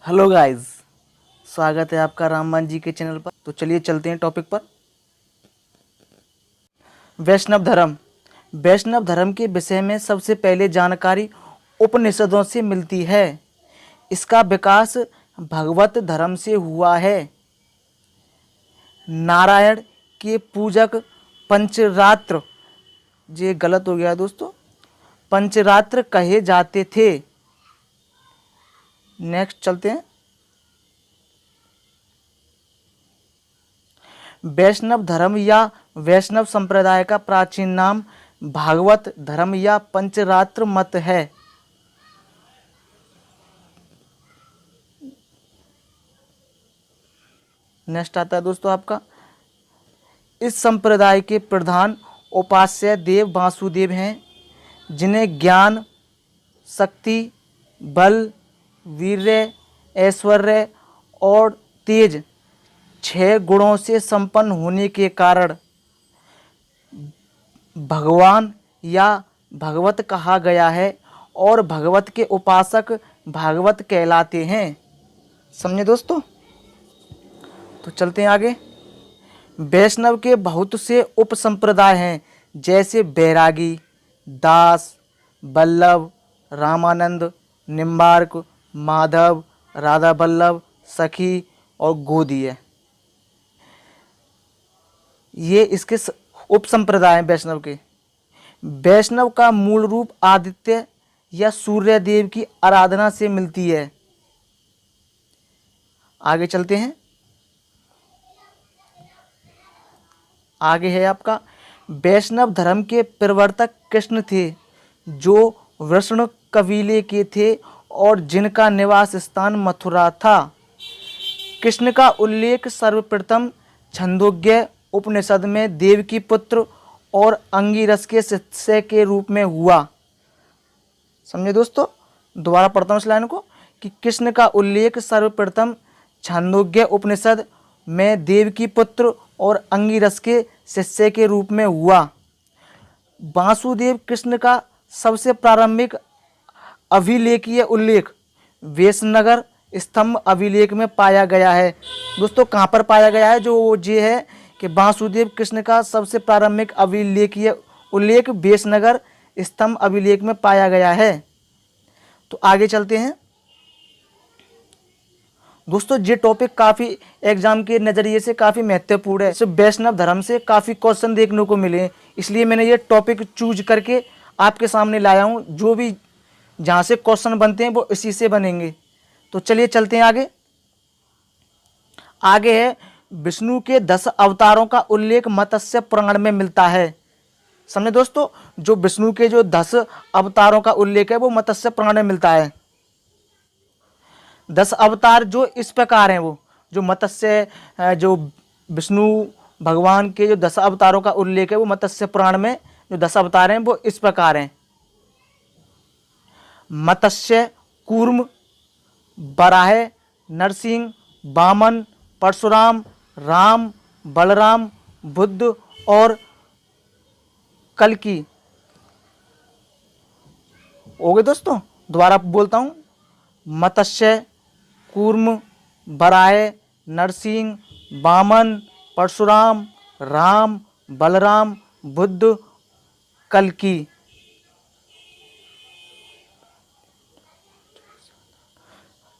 Hello guys, स्वागत है आपका रामबान जी के चैनल पर। तो चलिए चलते हैं टॉपिक पर। वैष्णव धर्म। वैष्णव धर्म के विषय में सबसे पहले जानकारी उपनिषदों से मिलती है। इसका विकास भगवत धर्म से हुआ है। नारायण के पूजक पंचरात्र, ये गलत हो गया दोस्तों, पंचरात्र कहे जाते थे। नेक्स्ट चलते हैं। वैष्णव धर्म या वैष्णव संप्रदाय का प्राचीन नाम भागवत धर्म या पंचरात्र मत है। नेक्स्ट आता है दोस्तों आपका, इस संप्रदाय के प्रधान उपास्य देव वासुदेव हैं, जिन्हें ज्ञान, शक्ति, बल, वीर्य, ऐश्वर्य और तेज 6 गुणों से संपन्न होने के कारण भगवान या भगवत कहा गया है और भगवत के उपासक भागवत कहलाते हैं। समझे दोस्तों? तो चलते हैं आगे। वैष्णव के बहुत से उपसंप्रदाय हैं, जैसे बैरागी, दास, वल्लभ, रामानंद, निम्बार्क, माधव, राधा वल्लभ, सखी और गोदीय। ये इसके उपसंप्रदाय हैं वैष्णव के। वैष्णव का मूल रूप आदित्य या सूर्य देव की आराधना से मिलती है। आगे चलते हैं। आगे है आपका, वैष्णव धर्म के प्रवर्तक कृष्ण थे, जो वृषण कबीले के थे और जिनका निवास स्थान मथुरा था। कृष्ण का उल्लेख सर्वप्रथम छंदोग्य उपनिषद में देव की पुत्र और अंगिरस के शिष्य के रूप में हुआ। समझे दोस्तों? दोबारा पढ़ता हूँ इस लाइन को कि कृष्ण का उल्लेख सर्वप्रथम छांदोग्य उपनिषद में देव की पुत्र और अंगिरस के शिष्य के रूप में हुआ। वासुदेव कृष्ण का सबसे प्रारंभिक अभिलेखीय उल्लेख वेशनगर स्तंभ अभिलेख में पाया गया है। दोस्तों कहाँ पर पाया गया है? जो ये है कि वासुदेव कृष्ण का सबसे प्रारंभिक अभिलेखीय उल्लेख वेशनगर स्तंभ अभिलेख में पाया गया है। तो आगे चलते हैं दोस्तों। ये टॉपिक काफ़ी एग्जाम के नज़रिए से काफ़ी महत्वपूर्ण है। वैष्णव धर्म से काफ़ी क्वेश्चन देखने को मिले, इसलिए मैंने ये टॉपिक चूज करके आपके सामने लाया हूँ। जो भी जहाँ से क्वेश्चन बनते हैं वो इसी से बनेंगे। तो चलिए चलते हैं आगे। आगे है, विष्णु के 10 अवतारों का उल्लेख मत्स्य पुराण में मिलता है। समझे दोस्तों? जो विष्णु के जो 10 अवतारों का उल्लेख है वो मत्स्य पुराण में मिलता है। 10 अवतार जो इस प्रकार हैं, वो जो मत्स्य जो विष्णु भगवान के जो 10 अवतारों का उल्लेख है वो मत्स्य पुराण में जो 10 अवतार हैं वो इस प्रकार हैं: मत्स्य, कूर्म, वराह, नरसिंह, वामन, परशुराम, राम, बलराम, बुद्ध और कल्कि। हो गए दोस्तों? दोबारा बोलता हूँ, मत्स्य, कूर्म, वराह, नरसिंह, वामन, परशुराम, राम, बलराम, बुद्ध, कल्कि।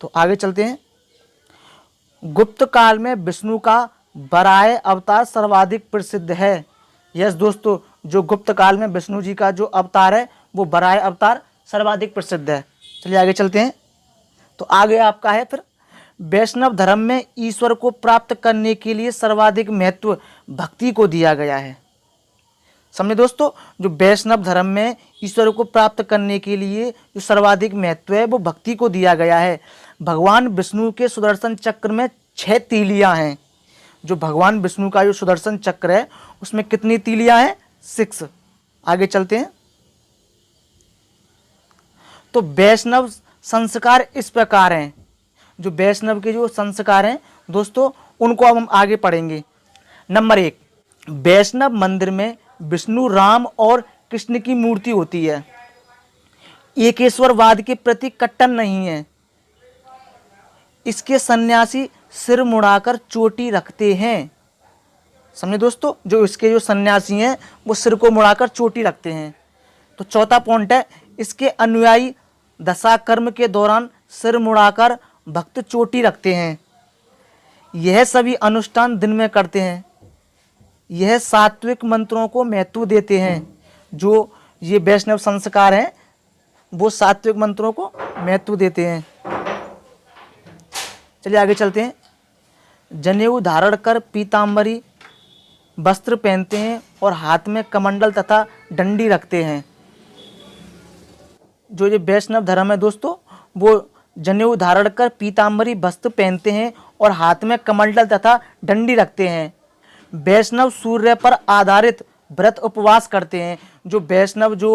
तो आगे चलते हैं। गुप्त काल में विष्णु का वराह अवतार सर्वाधिक प्रसिद्ध है। यस दोस्तों, जो गुप्त काल में विष्णु जी का जो अवतार है वो वराह अवतार सर्वाधिक प्रसिद्ध है। चलिए आगे चलते हैं। तो आगे आपका है फिर, वैष्णव धर्म में ईश्वर को प्राप्त करने के लिए सर्वाधिक महत्व भक्ति को दिया गया है। समझे दोस्तों? जो वैष्णव धर्म में ईश्वर को प्राप्त करने के लिए जो सर्वाधिक महत्व है वो भक्ति को दिया गया है। भगवान विष्णु के सुदर्शन चक्र में 6 तीलियां हैं। जो भगवान विष्णु का जो सुदर्शन चक्र है उसमें कितनी तीलियां हैं? 6। आगे चलते हैं। तो वैष्णव संस्कार इस प्रकार हैं। जो वैष्णव के जो संस्कार हैं दोस्तों उनको अब हम आगे पढ़ेंगे। नंबर 1, वैष्णव मंदिर में विष्णु, राम और कृष्ण की मूर्ति होती है। एकेश्वरवाद के प्रति कट्टर नहीं है। इसके सन्यासी सिर मुड़ाकर चोटी रखते हैं। समझे दोस्तों, जो इसके जो सन्यासी हैं वो सिर को मुड़ाकर चोटी रखते हैं। तो चौथा पॉइंट है, इसके अनुयायी दशा कर्म के दौरान सिर मुड़ाकर भक्त चोटी रखते हैं। यह सभी अनुष्ठान दिन में करते हैं। यह सात्विक मंत्रों को महत्व देते हैं। जो ये वैष्णव संस्कार हैं वो सात्विक मंत्रों को महत्व देते हैं। चलिए आगे चलते हैं। जनेऊ धारण कर पीताम्बरी वस्त्र पहनते हैं और हाथ में कमंडल तथा डंडी रखते हैं। जो ये वैष्णव धर्म है दोस्तों, वो जनेऊ धारण कर पीताम्बरी वस्त्र पहनते हैं और हाथ में कमंडल तथा डंडी रखते हैं। वैष्णव सूर्य पर आधारित व्रत उपवास करते हैं। जो वैष्णव जो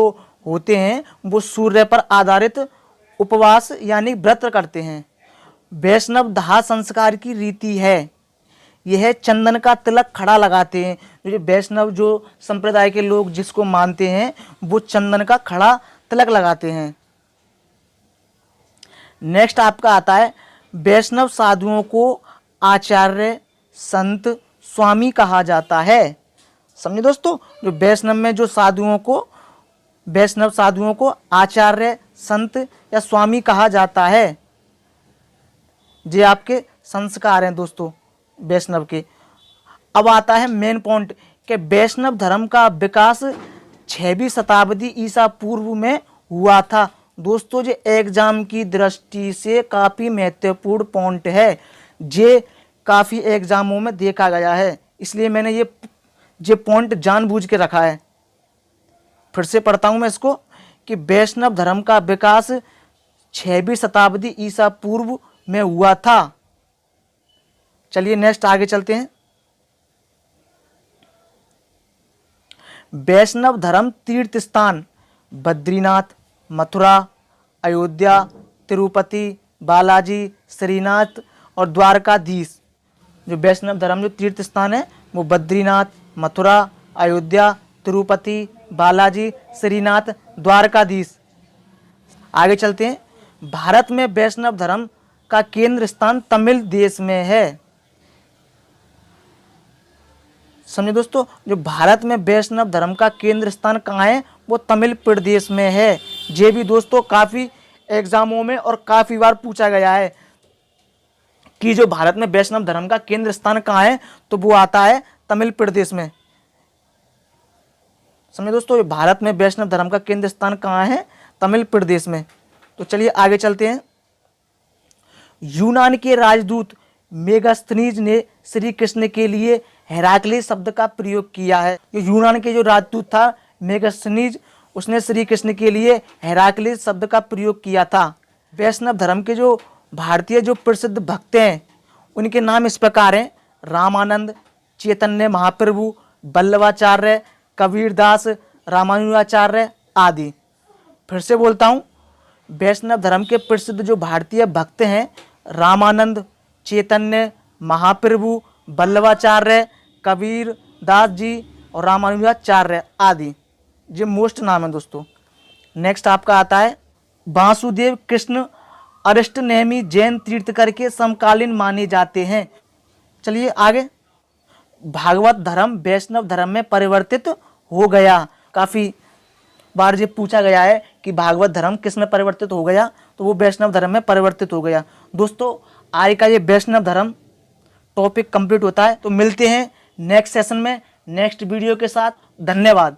होते हैं वो सूर्य पर आधारित उपवास यानी व्रत करते हैं। वैष्णव दाह संस्कार की रीति है। यह चंदन का तिलक खड़ा लगाते हैं। जो वैष्णव जो संप्रदाय के लोग जिसको मानते हैं वो चंदन का खड़ा तिलक लगाते हैं। नेक्स्ट आपका आता है, वैष्णव साधुओं को आचार्य, संत, स्वामी कहा जाता है। समझे दोस्तों, जो वैष्णव में जो वैष्णव साधुओं को आचार्य, संत या स्वामी कहा जाता है। ये आपके संस्कार हैं दोस्तों वैष्णव के। अब आता है मेन पॉइंट कि वैष्णव धर्म का विकास 6वीं शताब्दी ईसा पूर्व में हुआ था। दोस्तों ये एग्जाम की दृष्टि से काफ़ी महत्वपूर्ण पॉइंट है। ये काफ़ी एग्जामों में देखा गया है, इसलिए मैंने ये पॉइंट जानबूझ के रखा है। फिर से पढ़ता हूँ मैं इसको कि वैष्णव धर्म का विकास 6वीं शताब्दी ईसा पूर्व में हुआ था। चलिए नेक्स्ट आगे चलते हैं। वैष्णव धर्म तीर्थ स्थान बद्रीनाथ, मथुरा, अयोध्या, तिरुपति, बालाजी, श्रीनाथ और द्वारकाधीश। जो वैष्णव धर्म जो तीर्थ स्थान है वो बद्रीनाथ, मथुरा, अयोध्या, तिरुपति, बालाजी, श्रीनाथ, द्वारकाधीश। आगे चलते हैं। भारत में वैष्णव धर्म का केंद्र स्थान तमिल देश में है। समझे दोस्तों, जो भारत में वैष्णव धर्म का केंद्र स्थान कहाँ है वो तमिल प्रदेश में है। ये भी दोस्तों काफ़ी एग्जामों में और काफ़ी बार पूछा गया है कि जो भारत में वैष्णव धर्म का केंद्र स्थान कहाँ है, तो वो आता है तमिल प्रदेश में। समझे दोस्तों, भारत में वैष्णव धर्म का केंद्र स्थान कहाँ है, तमिल प्रदेश में। तो चलिए आगे चलते हैं। यूनान के राजदूत मेगास्थनीज ने श्री कृष्ण के लिए हेराक्लिस शब्द का प्रयोग किया है। यूनान के जो राजदूत था मेगास्थनीज, उसने श्री कृष्ण के लिए हेराक्लिस शब्द का प्रयोग किया था। वैष्णव धर्म के जो भारतीय जो प्रसिद्ध भक्त हैं उनके नाम इस प्रकार हैं: रामानंद, चैतन्य महाप्रभु, वल्लभाचार्य, कबीरदास, रामानुजाचार्य आदि। फिर से बोलता हूँ, वैष्णव धर्म के प्रसिद्ध जो भारतीय भक्त हैं रामानंद, चैतन्य महाप्रभु, वल्लभाचार्य, कबीर दास जी और रामानुजाचार्य आदि। ये मोस्ट नाम है दोस्तों। नेक्स्ट आपका आता है, वासुदेव कृष्ण अरिष्टनेमी जैन तीर्थंकर के समकालीन माने जाते हैं। चलिए आगे। भागवत धर्म वैष्णव धर्म में परिवर्तित हो गया। काफ़ी बार ये पूछा गया है कि भागवत धर्म किस में परिवर्तित हो गया, तो वो वैष्णव धर्म में परिवर्तित हो गया। दोस्तों आज का ये वैष्णव धर्म टॉपिक कंप्लीट होता है। तो मिलते हैं नेक्स्ट सेशन में नेक्स्ट वीडियो के साथ। धन्यवाद।